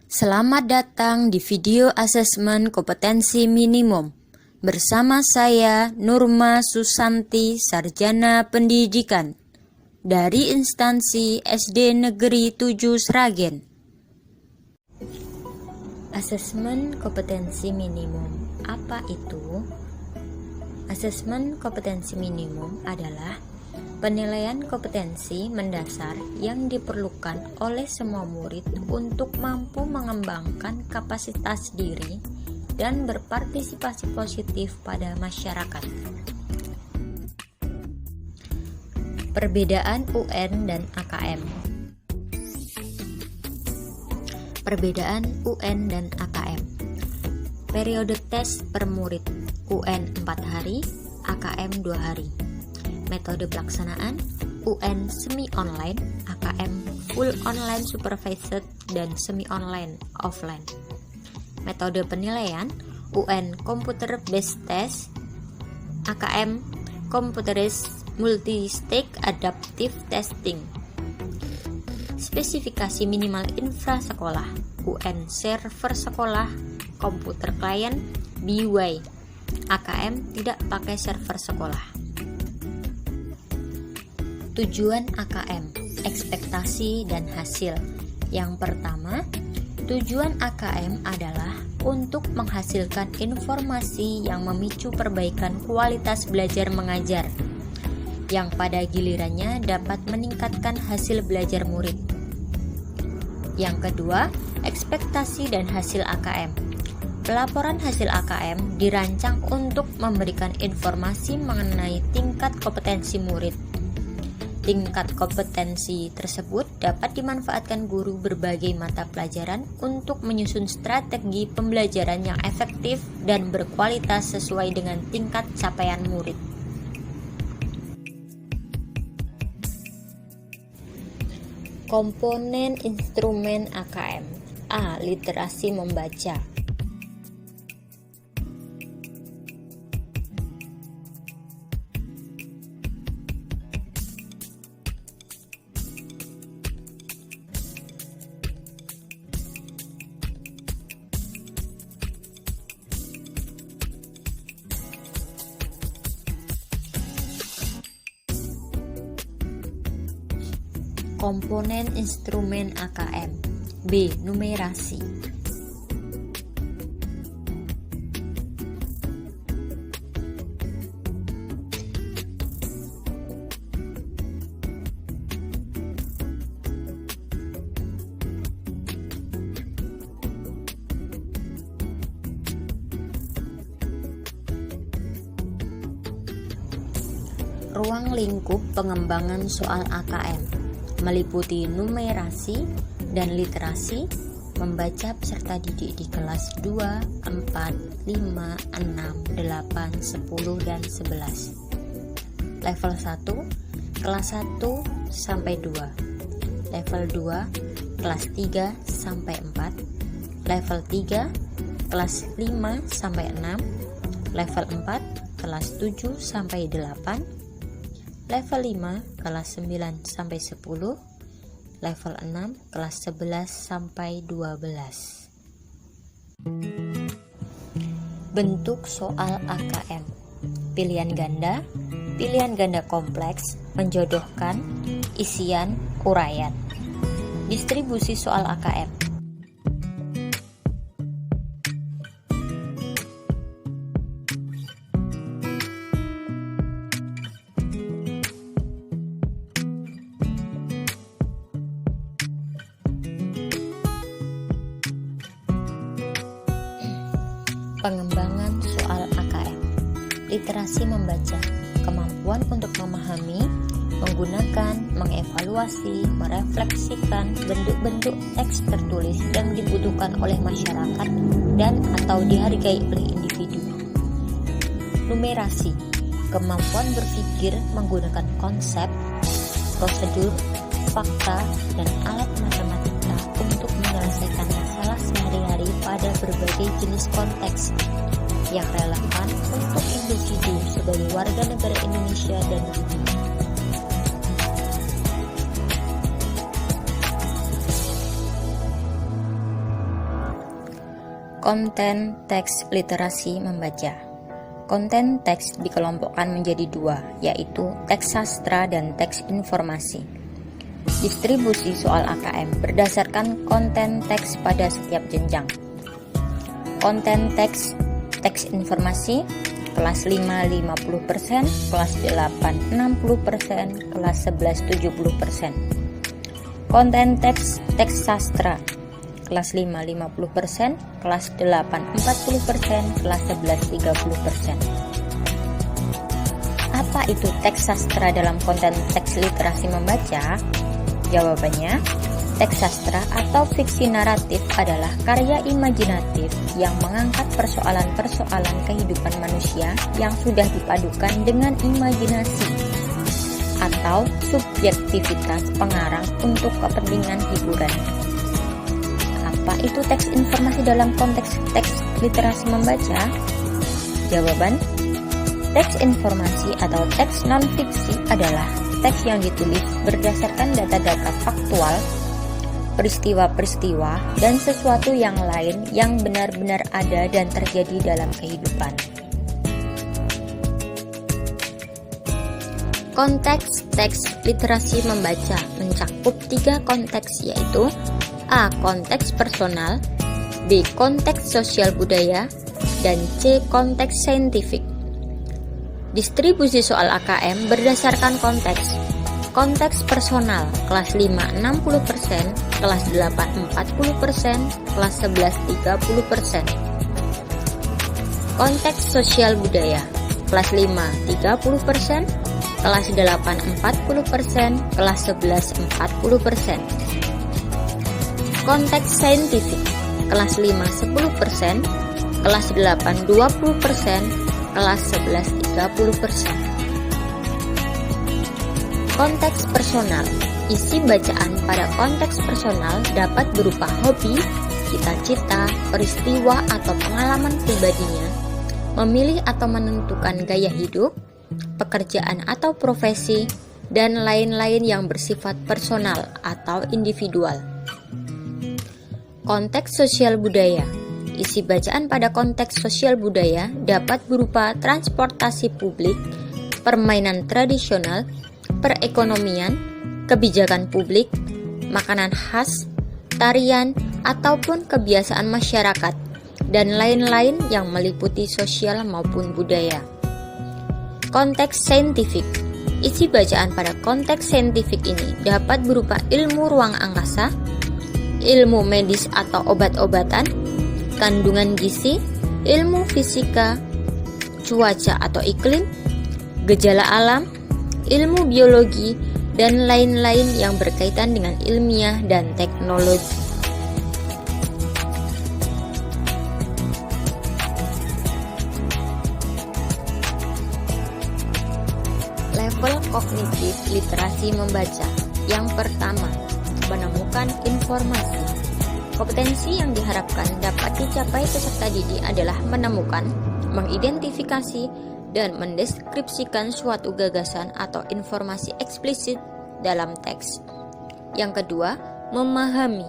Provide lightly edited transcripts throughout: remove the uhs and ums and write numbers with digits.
Selamat datang di video asesmen kompetensi minimum. Bersama saya Nurma Susanti, Sarjana Pendidikan dari instansi SD Negeri 7 Sragen. Asesmen kompetensi minimum. Apa itu? Asesmen kompetensi minimum adalah penilaian kompetensi mendasar yang diperlukan oleh semua murid untuk mampu mengembangkan kapasitas diri dan berpartisipasi positif pada masyarakat. Perbedaan UN dan AKM. Perbedaan UN dan AKM. Periode tes per murid UN 4 hari, AKM 2 hari. Metode pelaksanaan UN semi-online, AKM full online supervised dan semi-online offline. Metode penilaian UN computer based test, AKM computerized multi-stage adaptive testing. Spesifikasi minimal infra sekolah UN server sekolah, komputer klien, BY, AKM tidak pakai server sekolah. Tujuan AKM, ekspektasi dan hasil. Yang pertama, tujuan AKM adalah untuk menghasilkan informasi yang memicu perbaikan kualitas belajar mengajar, yang pada gilirannya dapat meningkatkan hasil belajar murid. Yang kedua, ekspektasi dan hasil AKM. Pelaporan hasil AKM dirancang untuk memberikan informasi mengenai tingkat kompetensi murid. Tingkat kompetensi tersebut dapat dimanfaatkan guru berbagai mata pelajaran untuk menyusun strategi pembelajaran yang efektif dan berkualitas sesuai dengan tingkat capaian murid. Komponen instrumen AKM. A. Literasi membaca. Komponen instrumen AKM. B. Numerasi. Ruang lingkup pengembangan soal AKM meliputi numerasi dan literasi, membaca peserta didik di kelas 2, 4, 5, 6, 8, 10, dan 11. Level 1, kelas 1 sampai 2. Level 2, kelas 3 sampai 4. Level 3, kelas 5 sampai 6. Level 4, kelas 7 sampai 8. Level 5 kelas 9 sampai 10, level 6 kelas 11 sampai 12. Bentuk soal AKM. Pilihan ganda kompleks, menjodohkan, isian, uraian. Distribusi soal AKM. Pengembangan soal AKM. Literasi membaca, kemampuan untuk memahami, menggunakan, mengevaluasi, merefleksikan bentuk-bentuk teks tertulis yang dibutuhkan oleh masyarakat dan atau dihargai oleh individu. Numerasi, kemampuan berpikir menggunakan konsep, prosedur, fakta, dan alat matematika untuk menyelesaikan masalah sehari-hari pada berbagai jenis konteks yang relevan untuk individu sebagai warga negara Indonesia dan dunia. Konten teks literasi membaca. Konten teks dikelompokkan menjadi dua, yaitu teks sastra dan teks informasi. Distribusi soal AKM berdasarkan konten teks pada setiap jenjang. Konten teks informasi kelas 5 50%, kelas 8 60%, kelas 11 70%. Konten teks sastra kelas 5 50%, kelas 8 40%, kelas 11 30%. Apa itu teks sastra dalam konten teks literasi membaca? Jawabannya, teks sastra atau fiksi naratif adalah karya imajinatif yang mengangkat persoalan-persoalan kehidupan manusia yang sudah dipadukan dengan imajinasi atau subjektivitas pengarang untuk kepentingan hiburan. Apa itu teks informasi dalam konteks teks literasi membaca? Jawaban, teks informasi atau teks non-fiksi adalah teks yang ditulis berdasarkan data-data faktual, peristiwa-peristiwa, dan sesuatu yang lain yang benar-benar ada dan terjadi dalam kehidupan. Konteks teks literasi membaca mencakup 3 konteks, yaitu A. Konteks personal, B. Konteks sosial budaya, dan C. Konteks saintifik. Distribusi soal AKM berdasarkan konteks. Konteks personal kelas 5 60%, kelas 8 40%, kelas 11 30%. Konteks sosial budaya kelas 5 30%, kelas 8 40%, kelas 11 40%. Konteks saintifik kelas 5 10%, kelas 8 20%, kelas 11 30%. Konteks personal. Isi bacaan pada konteks personal dapat berupa hobi, cita-cita, peristiwa atau pengalaman pribadinya, memilih atau menentukan gaya hidup, pekerjaan atau profesi, dan lain-lain yang bersifat personal atau individual. Konteks sosial budaya. Isi bacaan pada konteks sosial budaya dapat berupa transportasi publik, permainan tradisional, perekonomian, kebijakan publik, makanan khas, tarian, ataupun kebiasaan masyarakat, dan lain-lain yang meliputi sosial maupun budaya. Konteks saintifik. Isi bacaan pada konteks saintifik ini dapat berupa ilmu ruang angkasa, ilmu medis atau obat-obatan, kandungan gizi, ilmu fisika, cuaca atau iklim, gejala alam, ilmu biologi, dan lain-lain yang berkaitan dengan ilmiah dan teknologi. Level kognitif literasi membaca. Yang pertama, menemukan informasi. Kompetensi yang diharapkan dapat dicapai peserta didik adalah menemukan, mengidentifikasi, dan mendeskripsikan suatu gagasan atau informasi eksplisit dalam teks. Yang kedua, memahami.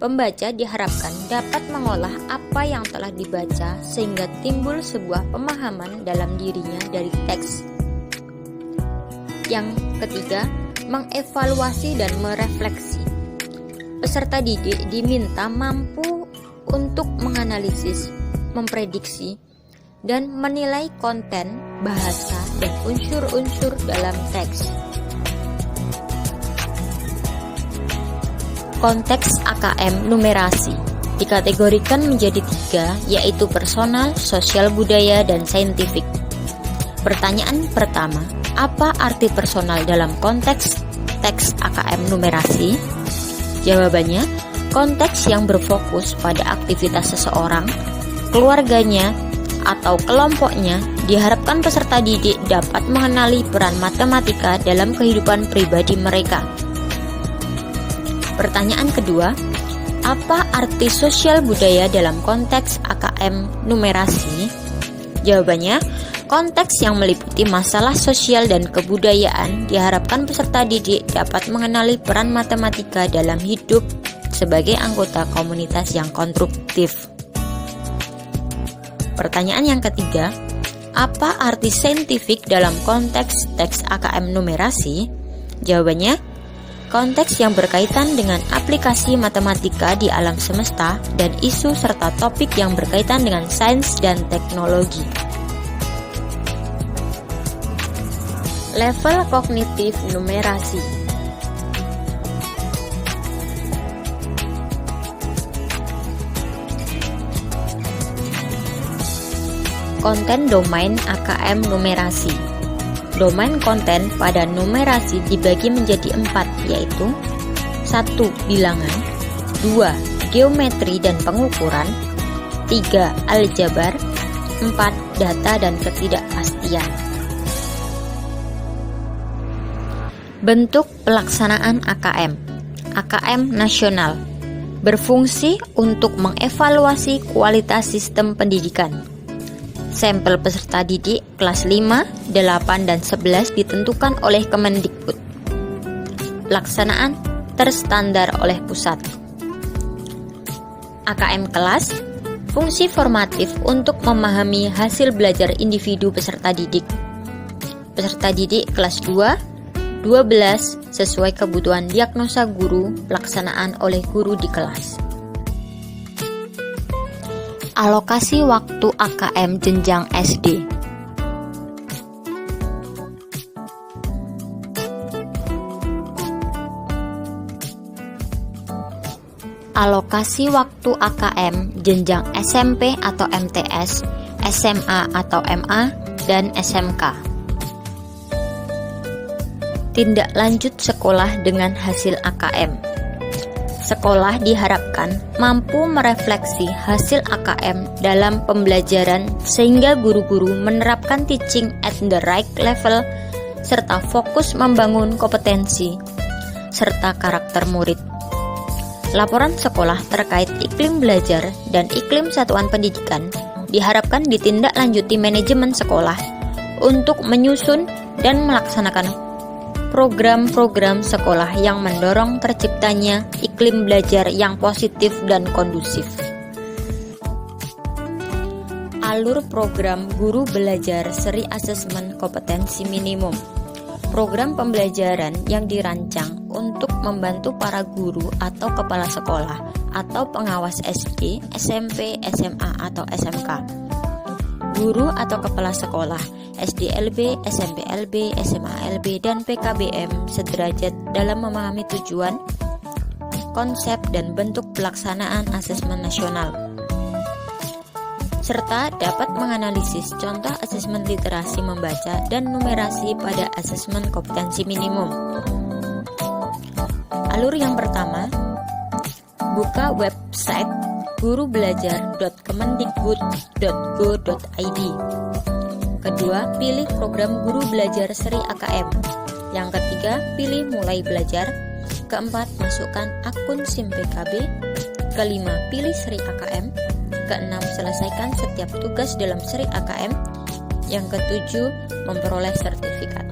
Pembaca diharapkan dapat mengolah apa yang telah dibaca sehingga timbul sebuah pemahaman dalam dirinya dari teks. Yang ketiga, mengevaluasi dan merefleksi. Peserta didik diminta mampu untuk menganalisis, memprediksi, dan menilai konten, bahasa, dan unsur-unsur dalam teks. Konteks AKM numerasi dikategorikan menjadi 3, yaitu personal, sosial budaya, dan saintifik. Pertanyaan pertama, apa arti personal dalam konteks teks AKM numerasi? Jawabannya, konteks yang berfokus pada aktivitas seseorang, keluarganya, atau kelompoknya. Diharapkan peserta didik dapat mengenali peran matematika dalam kehidupan pribadi mereka. Pertanyaan kedua, apa arti sosial budaya dalam konteks AKM numerasi? Jawabannya, konteks yang meliputi masalah sosial dan kebudayaan. Diharapkan peserta didik dapat mengenali peran matematika dalam hidup sebagai anggota komunitas yang konstruktif. Pertanyaan yang ketiga, apa arti saintifik dalam konteks teks AKM numerasi? Jawabannya, konteks yang berkaitan dengan aplikasi matematika di alam semesta dan isu serta topik yang berkaitan dengan sains dan teknologi. Level kognitif numerasi. Konten domain AKM numerasi. Domain konten pada numerasi dibagi menjadi 4, yaitu 1. Bilangan, 2. Geometri dan pengukuran, 3. Aljabar, 4. Data dan ketidakpastian. Bentuk pelaksanaan AKM. AKM nasional berfungsi untuk mengevaluasi kualitas sistem pendidikan. Sampel peserta didik kelas 5, 8, dan 11 ditentukan oleh Kemendikbud. Pelaksanaan terstandar oleh pusat. AKM kelas, fungsi formatif untuk memahami hasil belajar individu peserta didik. Peserta didik kelas 2, 12 sesuai kebutuhan diagnosa guru, pelaksanaan oleh guru di kelas. Alokasi waktu AKM jenjang SD. Alokasi waktu AKM jenjang SMP atau MTS, SMA atau MA, dan SMK. Tindak lanjut sekolah dengan hasil AKM. Sekolah diharapkan mampu merefleksi hasil AKM dalam pembelajaran sehingga guru-guru menerapkan teaching at the right level serta fokus membangun kompetensi serta karakter murid. Laporan sekolah terkait iklim belajar dan iklim satuan pendidikan diharapkan ditindaklanjuti manajemen sekolah untuk menyusun dan melaksanakan program-program sekolah yang mendorong terciptanya iklim belajar yang positif dan kondusif. Alur program guru belajar seri asesmen kompetensi minimum. Program pembelajaran yang dirancang untuk membantu para guru atau kepala sekolah atau pengawas SD, SMP, SMA, atau SMK. Guru atau kepala sekolah SDLB, SMPLB, SMALB, dan PKBM sederajat dalam memahami tujuan, konsep, dan bentuk pelaksanaan asesmen nasional, serta dapat menganalisis contoh asesmen literasi membaca dan numerasi pada asesmen kompetensi minimum. Alur yang pertama, buka website gurubelajar.kemendikbud.go.id. Kedua, pilih program guru belajar seri AKM. Yang ketiga, pilih mulai belajar. Keempat, masukkan akun SIM PKB. Kelima, pilih seri AKM. Keenam, selesaikan setiap tugas dalam seri AKM. Yang ketujuh, memperoleh sertifikat.